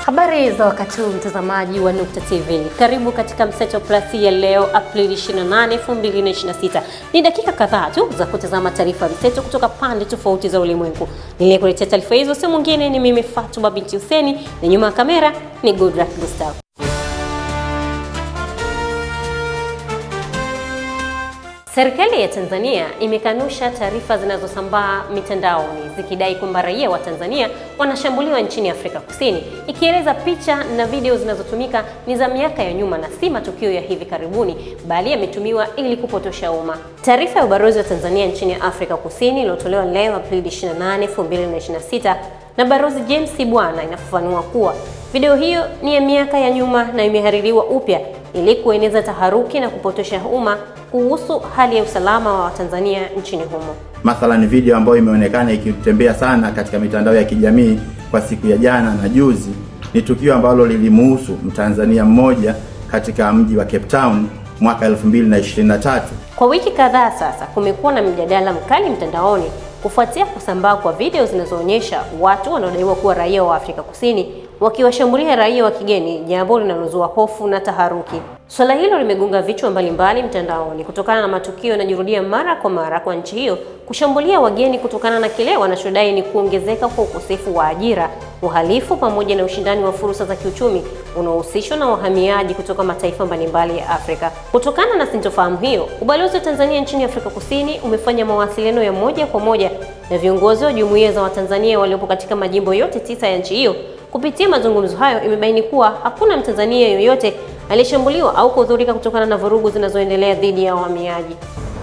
Habari za wakati huu mtazamaji wa Nukta TV. Karibu katika Mseto Plus ya leo Aprili 28, 2026. Ni dakika kadhaa tu za kutazama taarifa mseto kutoka pande tofauti za ulimwengu. Niliyekuletea taarifa hizo si mwingine ni mimi Fatuma binti Huseni, na nyuma ya kamera ni Goodluck Gustav. Serikali ya Tanzania imekanusha taarifa zinazosambaa mitandaoni zikidai kwamba raia wa Tanzania wanashambuliwa nchini Afrika Kusini, ikieleza picha na video zinazotumika ni za miaka ya nyuma na si matukio ya hivi karibuni, bali yametumiwa ili kupotosha umma. Taarifa ya ubalozi wa Tanzania nchini Afrika Kusini iliyotolewa leo Aprili 28, 2026 na Balozi James Bwana inafafanua kuwa video hiyo ni ya miaka ya nyuma na imehaririwa upya ili kueneza taharuki na kupotosha umma kuhusu hali ya usalama wa Tanzania nchini humo. Mathalan, video ambayo imeonekana ikitembea sana katika mitandao ya kijamii kwa siku ya jana na juzi ni tukio ambalo lilimuhusu Mtanzania mmoja katika mji wa Cape Town mwaka 2023. Kwa wiki kadhaa sasa kumekuwa na mjadala mkali mtandaoni kufuatia kusambaa kwa video zinazoonyesha watu wanaodaiwa kuwa raia wa Afrika Kusini wakiwashambulia raia wa kigeni, jambo linalozua hofu na taharuki. Swala hilo limegonga vichwa mbalimbali mtandaoni kutokana na matukio yanajirudia mara kwa mara kwa nchi hiyo kushambulia wageni kutokana na kile wanachodai ni kuongezeka kwa ukosefu wa ajira, uhalifu pamoja na ushindani wa fursa za kiuchumi unaohusishwa na wahamiaji kutoka mataifa mbalimbali ya Afrika. Kutokana na sintofahamu hiyo, ubalozi wa Tanzania nchini Afrika Kusini umefanya mawasiliano ya moja kwa moja na viongozi wa jumuiya za Watanzania waliopo katika majimbo yote 9 ya nchi hiyo. Kupitia mazungumzo hayo, imebaini kuwa hakuna Mtanzania yoyote aliyeshambuliwa au kudhurika kutokana na vurugu zinazoendelea dhidi ya wahamiaji.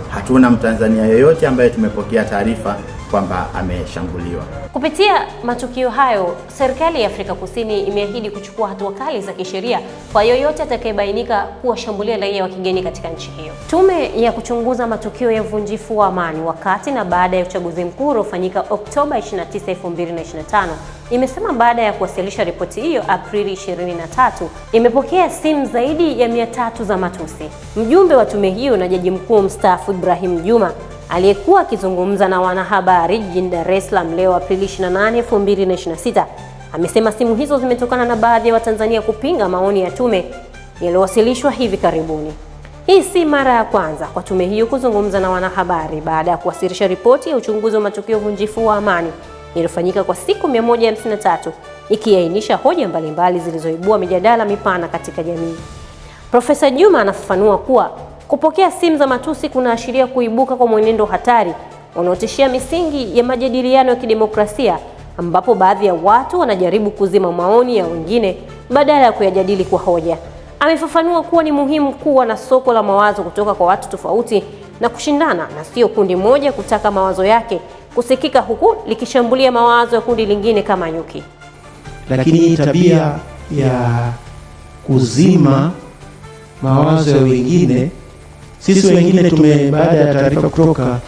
Hatuna Mtanzania yoyote ambaye tumepokea taarifa kwamba ameshambuliwa. Kupitia matukio hayo, serikali ya Afrika Kusini imeahidi kuchukua hatua kali za kisheria kwa yoyote atakayebainika kuwashambulia raia wa kigeni katika nchi hiyo. Tume ya kuchunguza matukio ya uvunjifu wa amani wakati na baada ya uchaguzi mkuu uliofanyika Oktoba 29, 2025 imesema baada ya kuwasilisha ripoti hiyo Aprili 23, imepokea simu zaidi ya 300 za matusi. Mjumbe wa tume hiyo na jaji mkuu mstaafu Ibrahim Juma aliyekuwa akizungumza na wanahabari jijini Dar es Salaam leo Aprili 28, 2026 amesema simu hizo zimetokana na baadhi ya Watanzania kupinga maoni ya tume yaliyowasilishwa hivi karibuni. Hii si mara ya kwanza kwa tume hiyo kuzungumza na wanahabari baada ya kuwasilisha ripoti ya uchunguzi wa matukio vunjifu wa amani iliyofanyika kwa siku 153 ikiainisha hoja mbalimbali zilizoibua mijadala mipana katika jamii. Profesa Juma anafafanua kuwa kupokea simu za matusi kunaashiria kuibuka kwa mwenendo hatari unaotishia misingi ya majadiliano ya kidemokrasia, ambapo baadhi ya watu wanajaribu kuzima maoni ya wengine badala ya kuyajadili kwa hoja. Amefafanua kuwa ni muhimu kuwa na soko la mawazo kutoka kwa watu tofauti na kushindana, na sio kundi moja kutaka mawazo yake kusikika huku likishambulia mawazo ya kundi lingine kama nyuki. Lakini tabia ya kuzima mawazo ya wengine, sisi wengine baada ya taarifa kutoka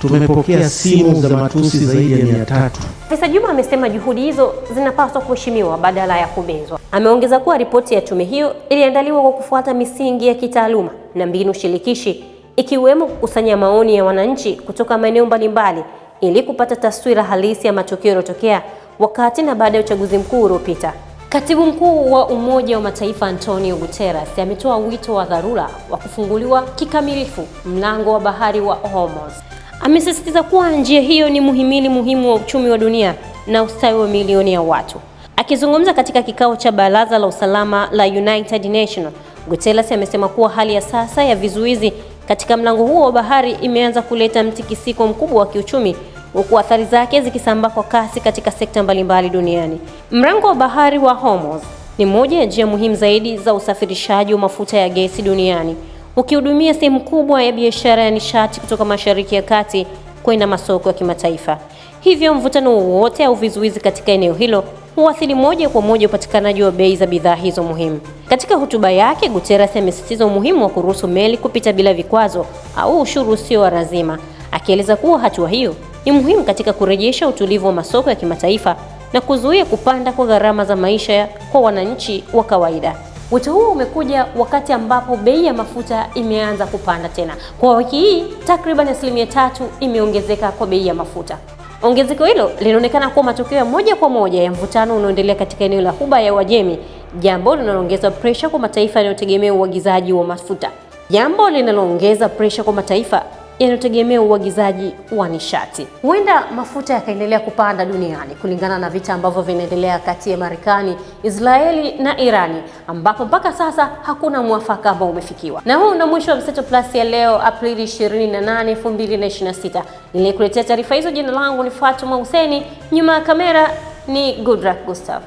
tumepokea simu za matusi zaidi ya 300. Profesa Juma amesema juhudi hizo zinapaswa kuheshimiwa badala ya kubezwa. Ameongeza kuwa ripoti ya tume hiyo iliandaliwa kwa kufuata misingi ya kitaaluma na mbinu shirikishi, ikiwemo kukusanya maoni ya wananchi kutoka maeneo mbalimbali ili kupata taswira halisi ya matukio yaliyotokea wakati na baada ya uchaguzi mkuu uliopita. Katibu Mkuu wa Umoja wa Mataifa Antonio Guterres ametoa wito wa dharura wa kufunguliwa kikamilifu mlango wa bahari wa Hormuz. Amesisitiza kuwa njia hiyo ni muhimili muhimu wa uchumi wa dunia na ustawi wa milioni ya watu. Akizungumza katika kikao cha Baraza la Usalama la United Nations, Guterres amesema kuwa hali ya sasa ya vizuizi katika mlango huo wa bahari imeanza kuleta mtikisiko mkubwa wa kiuchumi, huku athari zake zikisambaa kwa kasi katika sekta mbalimbali duniani. Mlango wa bahari wa Hormuz ni moja ya njia muhimu zaidi za usafirishaji wa mafuta ya gesi duniani, ukihudumia sehemu kubwa ya biashara ya nishati kutoka Mashariki ya Kati kwenda masoko ya kimataifa. Hivyo mvutano wowote au vizuizi katika eneo hilo huathiri moja kwa moja upatikanaji wa bei za bidhaa hizo muhimu. Katika hotuba yake, Guterres amesisitiza umuhimu wa kuruhusu meli kupita bila vikwazo au ushuru usio wa lazima, akieleza kuwa hatua hiyo ni muhimu katika kurejesha utulivu wa masoko ya kimataifa na kuzuia kupanda kwa gharama za maisha kwa wananchi wa kawaida. Wito huo umekuja wakati ambapo bei ya mafuta imeanza kupanda tena. Kwa wiki hii, takriban 3% imeongezeka kwa bei ya mafuta. Ongezeko hilo linaonekana kuwa matokeo ya moja kwa moja ya mvutano unaoendelea katika eneo la Ghuba ya Uajemi, jambo linaloongeza presha kwa mataifa yanayotegemea uagizaji wa mafuta. Yanayotegemea uagizaji wa nishati. Huenda mafuta yakaendelea kupanda duniani kulingana na vita ambavyo vinaendelea kati ya Marekani, Israeli na Irani, ambapo mpaka sasa hakuna mwafaka ambao umefikiwa. Na huu ndio mwisho wa Mseto Plus ya leo Aprili 28, 2026. Nilikuletea taarifa hizo, jina langu ni Fatuma Hussein, nyuma ya kamera ni Goodluck Gustav.